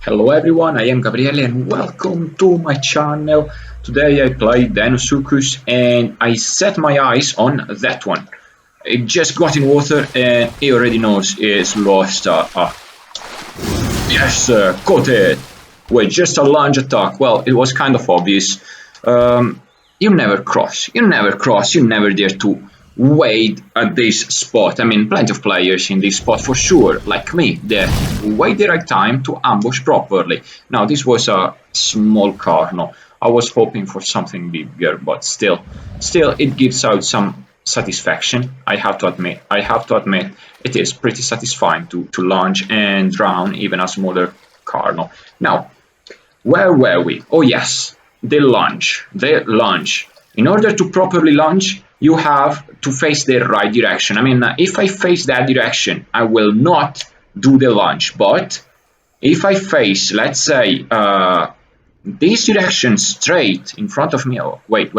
Hello everyone, I am Gabriele and welcome to my channel. Today I play Deinosuchus and I set my eyes on that one. It just got in water and he already knows it's lost. Yes, caught it with just a lunge attack. Well, it was kind of obvious. You never cross, you never dare to wait at this spot. I mean, plenty of players in this spot for sure, like me, they wait the right time to ambush properly. Now, this was a small Carno. I was hoping for something bigger, but still, it gives out some satisfaction. I have to admit, it is pretty satisfying to launch and drown even a smaller Carno. Now, where were we? Oh yes, the lunge. In order to properly lunge, you have to face the right direction. I mean, if I face that direction, I will not do the lunge. But if I face, let's say, this direction straight in front of me, oh, wait,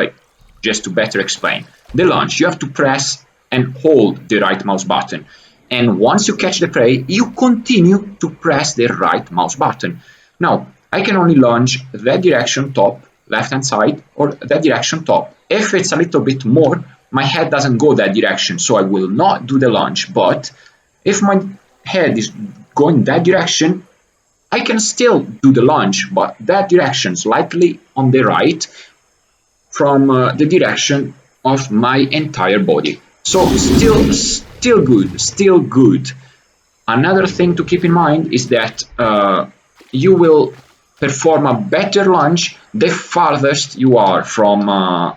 just to better explain. The lunge, you have to press and hold the right mouse button. And once you catch the prey, you continue to press the right mouse button. Now, I can only lunge that direction top, left hand side, or that direction top. If it's a little bit more, my head doesn't go that direction, so I will not do the lunge. But if my head is going that direction, I can still do the lunge, but that direction slightly on the right from the direction of my entire body. So still good. Another thing to keep in mind is that you will perform a better lunge the farthest you are from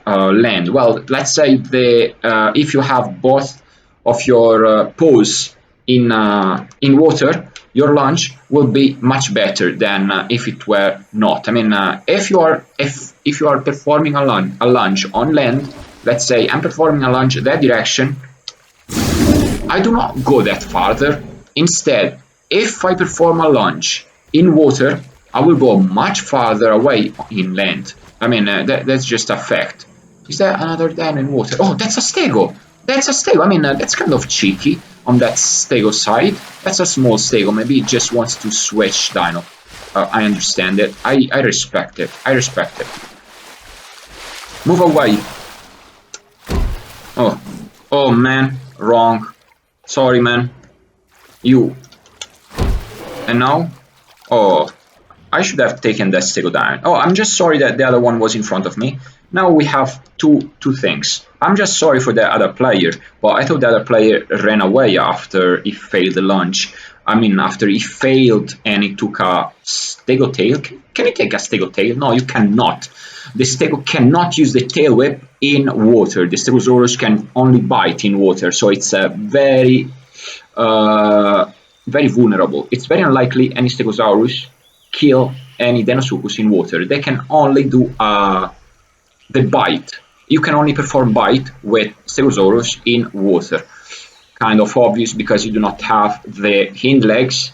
land. Well, let's say if you have both of your paws in water, your lunge will be much better than if it were not. I mean, if you are performing a lunge on land, let's say I'm performing a lunge that direction, I do not go that farther. Instead, if I perform a lunge in water, I will go much farther away inland. I mean, that's just a fact. Is there another Deino in water? Oh, that's a stego. I mean, that's kind of cheeky on that stego side. That's a small stego. Maybe it just wants to switch Deino. I understand it. I respect it. Move away. Oh man, wrong. Sorry, man. You. And now? Oh, I should have taken that stego down. Oh, I'm just sorry that the other one was in front of me. Now we have two things. I'm just sorry for the other player, but I thought the other player ran away after he failed the lunge. I mean, after he failed and he took a stego tail. Can you take a stego tail? No, you cannot. The stego cannot use the tail whip in water. The stegosaurus can only bite in water, so it's very vulnerable. It's very unlikely any stegosaurus kill any Deinosuchus in water. They can only do the bite. You can only perform bite with stegosaurus in water. Kind of obvious because you do not have the hind legs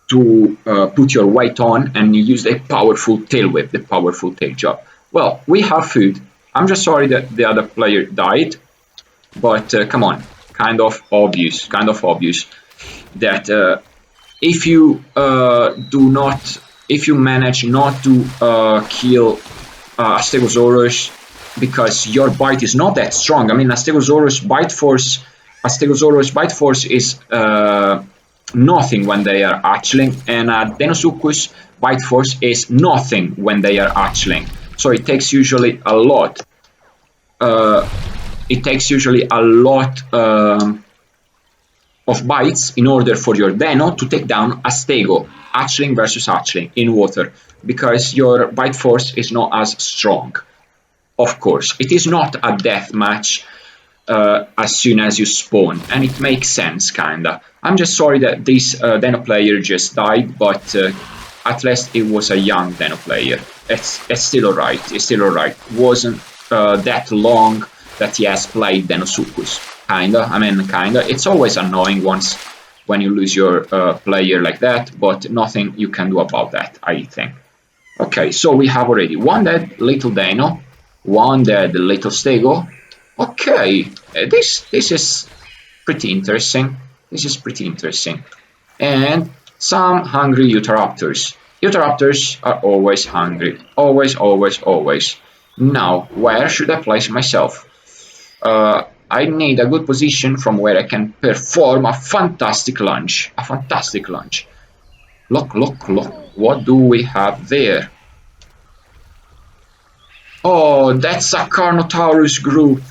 to put your weight on, and you use the powerful tail whip, the powerful tail job. Well, we have food. I'm just sorry that the other player died, but come on, kind of obvious that if you manage not to kill a stegosaurus because your bite is not that strong. I mean, a stegosaurus bite force is nothing when they are hatchling, and a Deinosuchus bite force is nothing when they are hatchling. So it takes usually a lot. Of bites in order for your Deino to take down a stego, hatchling versus hatchling in water, because your bite force is not as strong. Of course, it is not a death match as soon as you spawn, and it makes sense, kinda. I'm just sorry that this Deino player just died, but at least it was a young Deino player. It's still alright. Wasn't that long that he has played Deinosuchus. Kinda. It's always annoying when you lose your player like that, but nothing you can do about that, I think. Okay, so we have already one dead little Deino, one dead little stego. Okay, this is pretty interesting. And some hungry Utahraptors. Euteraptors are always hungry. Always, always, always. Now, where should I place myself? I need a good position from where I can perform a fantastic lunge. A fantastic lunge. Look, look, look. What do we have there? Oh, that's a Carnotaurus group.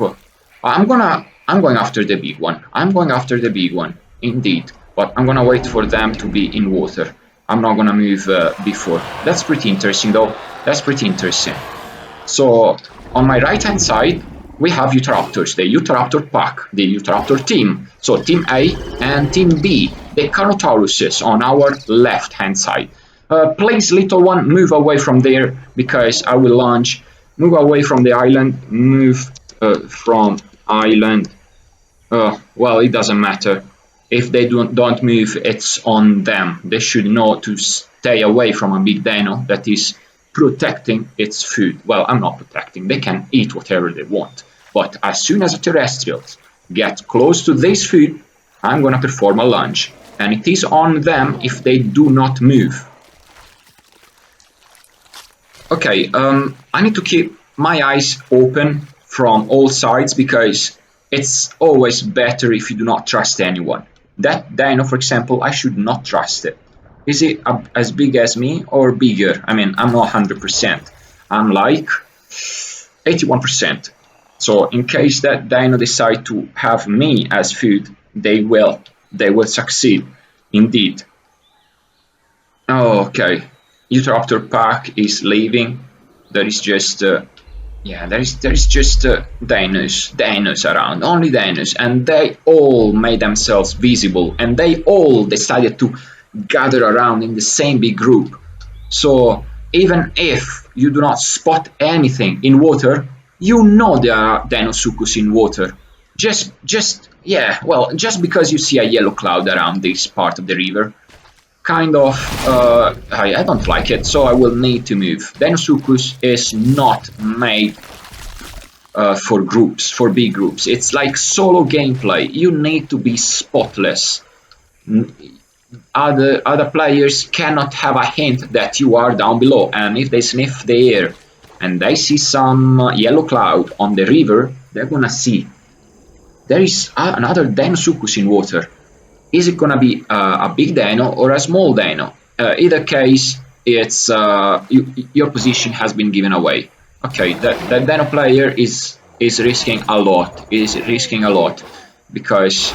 I'm going after the big one. I'm going after the big one, indeed. But I'm gonna wait for them to be in water. I'm not gonna move before. That's pretty interesting, though. That's pretty interesting. So on my right hand side, we have Euteraptors, the Euteraptor pack, the Euteraptor team. So team A and team B, the Carnotauruses on our left hand side. Please, little one, move away from there because I will launch. Move away from the island. Move from island. Well, it doesn't matter. If they don't move, it's on them. They should know to stay away from a big dino that is protecting its food. Well, I'm not protecting. They can eat whatever they want. But as soon as the terrestrials get close to this food, I'm going to perform a lunge. And it is on them if they do not move. Okay, I need to keep my eyes open from all sides because it's always better if you do not trust anyone. That dino, for example, I should not trust it. Is it as big as me or bigger? I mean, I'm not 100%. I'm like 81%. So in case that dino decide to have me as food, they will succeed, indeed. Okay, Euteraptor pack is leaving. There is just yeah, there is just dinos around, only dinos, and they all made themselves visible, and they all decided to gather around in the same big group. So even if you do not spot anything in water, you know there are Deinosuchus in water. Just because you see a yellow cloud around this part of the river, kind of, I don't like it, so I will need to move. Deinosuchus is not made for groups, for big groups. It's like solo gameplay. You need to be spotless. Other players cannot have a hint that you are down below, and if they sniff the air and they see some yellow cloud on the river, they're gonna see there is another Deinosuchus in water. Is it gonna be a big dino or a small dino? Either case, it's your position has been given away. Okay, that dino player is risking a lot. Is risking a lot because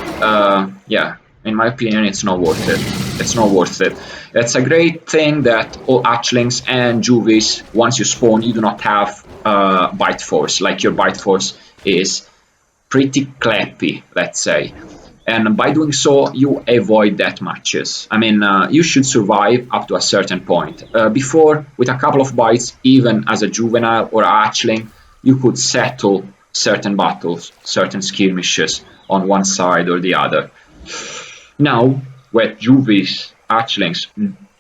yeah, in my opinion, it's not worth it. It's not worth it. It's a great thing that all hatchlings and juvies, once you spawn, you do not have bite force. Like your bite force is pretty clappy, let's say. And by doing so, you avoid death matches. I mean, you should survive up to a certain point. Before, with a couple of bites, even as a juvenile or a hatchling, you could settle certain battles, certain skirmishes on one side or the other. Now, with juvies, hatchlings,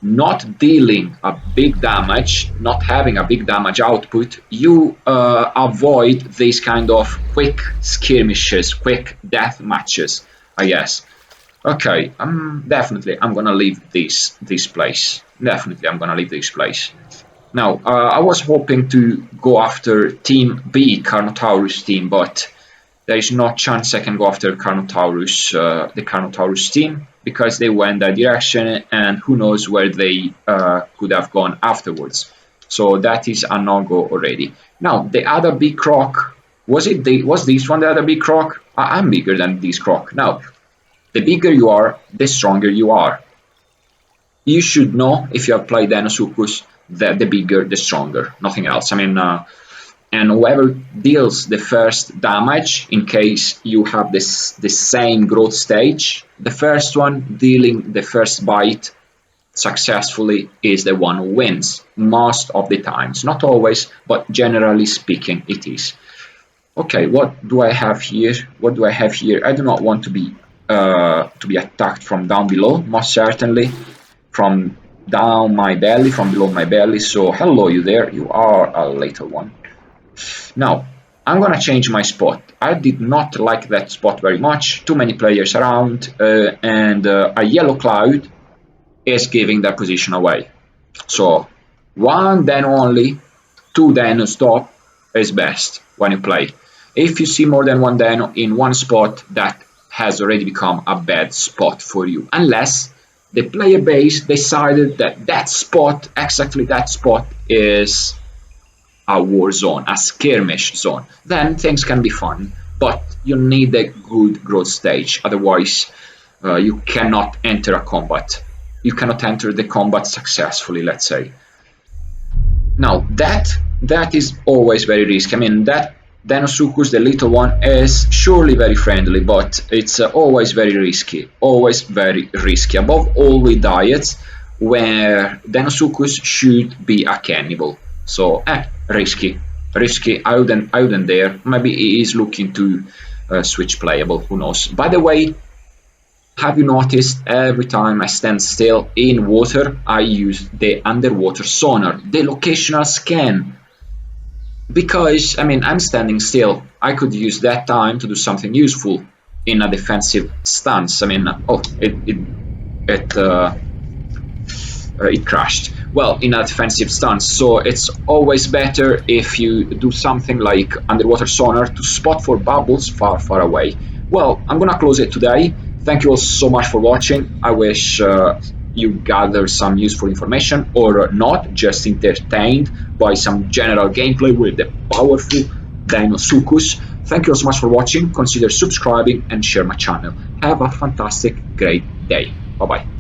not dealing a big damage, not having a big damage output, you avoid these kind of quick skirmishes, quick death matches, I guess. Okay, definitely I'm gonna leave this place. Definitely I'm gonna leave this place. Now, I was hoping to go after Team B, Carnotaurus team, but there is no chance I can go after Carnotaurus, the Carnotaurus team, because they went that direction, and who knows where they could have gone afterwards. So that is a no-go already. Now, the other big croc, was this one the other big croc? I'm bigger than this croc. Now, the bigger you are, the stronger you are. You should know, if you have played Deinosuchus, that the bigger, the stronger. Nothing else. I mean, and whoever deals the first damage, in case you have the same growth stage, the first one dealing the first bite successfully is the one who wins most of the times. Not always, but generally speaking, it is. Okay, what do I have here? What do I have here? I do not want to be attacked from down below, most certainly from down my belly, from below my belly. So hello, you there? You are a little one. Now, I'm gonna change my spot. I did not like that spot very much. Too many players around, and a yellow cloud is giving that position away. So one Deino only, two Deinos top is best when you play. If you see more than one Deino in one spot, that has already become a bad spot for you, unless the player base decided that that spot, exactly that spot, is a war zone, a skirmish zone. Then things can be fun, but you need a good growth stage, otherwise you cannot enter a combat. You cannot enter the combat successfully, let's say. Now that is always very risky. I mean, that Deinosuchus, the little one, is surely very friendly, but it's always very risky. Always very risky. Above all with diets, where Deinosuchus should be a cannibal. So, risky, risky. I wouldn't dare. Maybe he is looking to switch playable. Who knows? By the way, have you noticed every time I stand still in water, I use the underwater sonar, the locational scan? Because, I mean, I'm standing still. I could use that time to do something useful in a defensive stance. I mean, oh, it crashed. Well, in a defensive stance, so it's always better if you do something like underwater sonar to spot for bubbles far, far away. Well, I'm gonna close it today. Thank you all so much for watching. I wish you gathered some useful information, or not, just entertained by some general gameplay with the powerful Deinosuchus. Thank you all so much for watching. Consider subscribing and share my channel. Have a fantastic, great day. Bye bye.